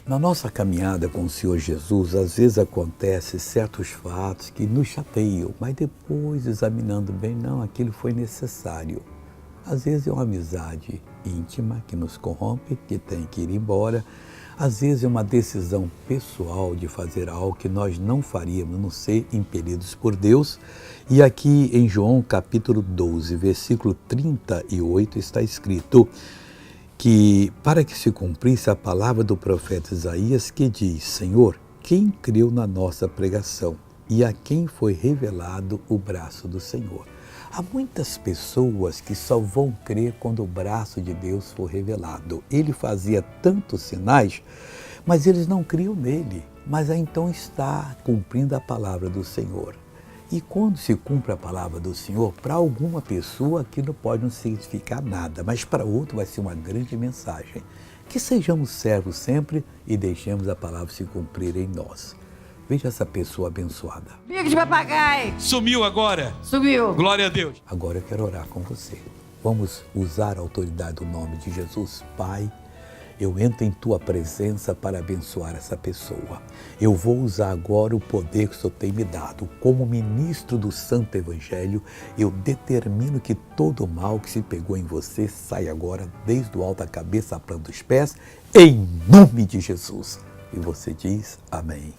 Na nossa caminhada com o Senhor Jesus, às vezes acontecem certos fatos que nos chateiam, mas depois, examinando bem, não, aquilo foi necessário. Às vezes é uma amizade íntima que nos corrompe, que tem que ir embora. Às vezes é uma decisão pessoal de fazer algo que nós não faríamos, não ser impelidos por Deus. E aqui em João capítulo 12, versículo 38, está escrito que para que se cumprisse a palavra do profeta Isaías, que diz: Senhor, quem creu na nossa pregação e a quem foi revelado o braço do Senhor? Há muitas pessoas que só vão crer quando o braço de Deus for revelado. Ele fazia tantos sinais, mas eles não criam nele. Mas aí então está cumprindo a palavra do Senhor. E quando se cumpre a palavra do Senhor, para alguma pessoa aquilo pode não significar nada, mas para outro vai ser uma grande mensagem. Que sejamos servos sempre e deixemos a palavra se cumprir em nós. Veja essa pessoa abençoada. Bico de papagaio. Sumiu agora? Sumiu. Glória a Deus. Agora eu quero orar com você. Vamos usar a autoridade do nome de Jesus. Pai, eu entro em Tua presença para abençoar essa pessoa. Eu vou usar agora o poder que o Senhor tem me dado. Como ministro do Santo Evangelho, eu determino que todo mal que se pegou em você saia agora, desde o alto da cabeça à planta dos pés, em nome de Jesus. E você diz amém.